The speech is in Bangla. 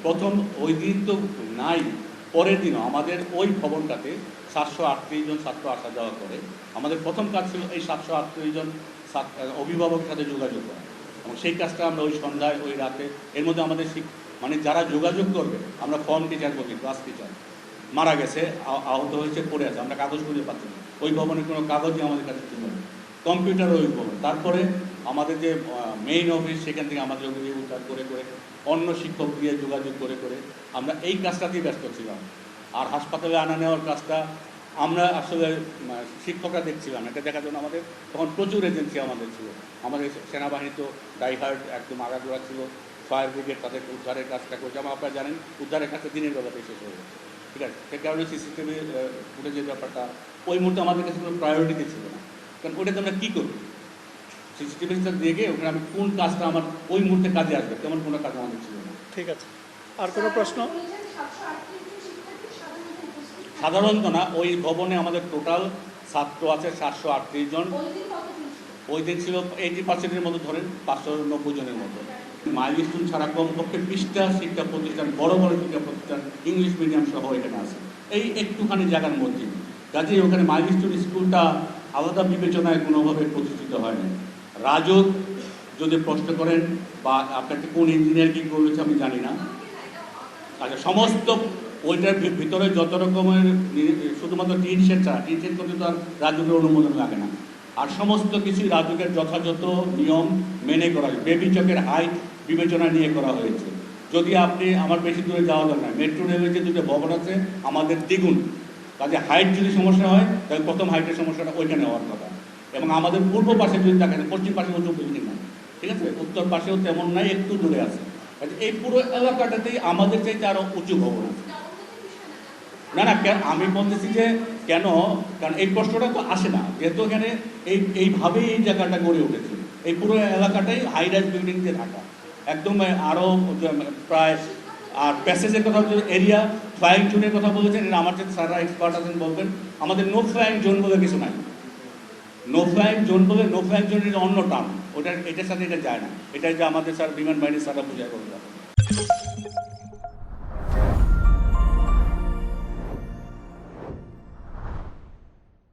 প্রথম ওই দিন তো নাই, পরের দিনও আমাদের ওই ভবনটাতে 738 জন ছাত্র আসা যাওয়া করে। আমাদের প্রথম কাজ ছিল এই 738 জন অভিভাবকের সাথে যোগাযোগ করা, এবং সেই কাজটা আমরা ওই সন্ধ্যায় ওই রাতে, এর মধ্যে আমাদের মানে যারা যোগাযোগ করবে, আমরা ফর্ম টিচার বলি, ক্লাস টিচার মারা গেছে, আহত হয়েছে, পড়ে আছে, আমরা কাগজ খুঁজে পাচ্ছি না, ওই ভবনের কোনো কাগজই আমাদের কাছে ছিল না, কম্পিউটার ওই ভবন। তারপরে আমাদের যে মেইন অফিস, সেখান থেকে আমাদের অভিযোগ উদ্ধার করে করে অন্য শিক্ষক দিয়ে যোগাযোগ করে করে আমরা এই কাজটাতেই ব্যস্ত ছিলাম। আর হাসপাতালে আনা নেওয়ার কাজটা আমরা আসলে শিক্ষকরা দেখছিলাম, এটা দেখার জন্য আমাদের তখন প্রচুর এজেন্সি আমাদের ছিল। আমাদের সেনাবাহিনী তো ডাইহার্ড একদম আগাগোড়া ছিল, ফায়ার ব্রিগেড তাদের উদ্ধারের কাজটা করছে। আমার আপনারা জানেন উদ্ধারের কাজটা দিনের বেলাতেই শেষ হয়ে গেছে, ঠিক আছে। সে কারণে সিসিটিভি ফুটেজের ব্যাপারটা ওই মুহূর্তে আমাদের কাছে কোনো প্রায়োরিটিতে ছিল না, কারণ ওটাতে আমরা কী করব, সিসিটিভি দিয়ে গিয়ে ওখানে আমি কোন কাজটা আমার ওই মুহূর্তে কাজে আসবে তেমন কোনো কাজ আমাদের ছিল না। ঠিক আছে, আর কোনো প্রশ্ন? সাধারণত না, ওই ভবনে আমাদের টোটাল ছাত্র আছে 738 জন। ওই দিন ছিল 80%-এর মতো, ধরেন 590 জনের মতো। মাইলস্টোন ছাড়া কমপক্ষে 20টা শিক্ষা প্রতিষ্ঠান, বড় বড় শিক্ষা প্রতিষ্ঠান ইংলিশ মিডিয়াম সহ এখানে আছে, এই একটুখানি জায়গার মধ্যে। কাজেই ওখানে মাইলস্টোন স্কুলটা আলাদা বিবেচনায় কোনোভাবে প্রতিষ্ঠিত হয় না। রাজক যদি প্রশ্ন করেন বা আপনাকে কোন ইঞ্জিনিয়ার কী করেছে আমি জানি না। আচ্ছা, সমস্ত ওইটার ভিতরে যত রকমের শুধুমাত্র টিন শেড ছাড়া, টিন শেড করতে তো আর রাজুকের অনুমোদন লাগে না, আর সমস্ত কিছুই রাজুকের যথাযথ নিয়ম মেনে করা হয়। বেবি চকের হাইট বিবেচনা নিয়ে করা হয়েছে। যদি আপনি আমার বেশি দূরে যাওয়া দরকার, মেট্রো রেলের যে দুটো ভবন আছে আমাদের দ্বিগুণ, কাজে হাইট যদি সমস্যা হয় তাহলে প্রথম হাইটের সমস্যাটা ওইখানে হওয়ার কথা। এবং আমাদের পূর্ব পাশে যদি দেখেন, পশ্চিম পাশে উঁচু বিল্ডিং নাই, ঠিক আছে, উত্তর পাশেও তেমন নাই, একটু দূরে আছে। এই পুরো এলাকাটাতেই আমাদের চাইতে আরও উঁচু ভবন আছে। না না, আমি বলতেছি যে কেন, কারণ এই প্রশ্নটা তো আসে না, যেহেতু এখানে এইভাবেই এই জায়গাটা গড়ে উঠেছে। এই পুরো এলাকাটাই হাই রাইজ বিল্ডিং দিয়ে ঢাকা, একদম আরও প্রায়। আর প্যাসেজের কথা বলতে এরিয়া, ফ্লাইং জোনের কথা বলেছেন, এটা আমার যে স্যাররা এক্সপার্ট আছেন বলবেন। আমাদের নো ফ্লাইং জোন বলে কিছু নাই। নো ফ্লাইং জোন বলে, নো ফ্লাইং জোন এটা অন্য টার্ম, ওটা এটার সাথে এটা যায় না। এটাই যে আমাদের স্যার বিমান বাহিনীর স্যাররা বুঝায় বলতে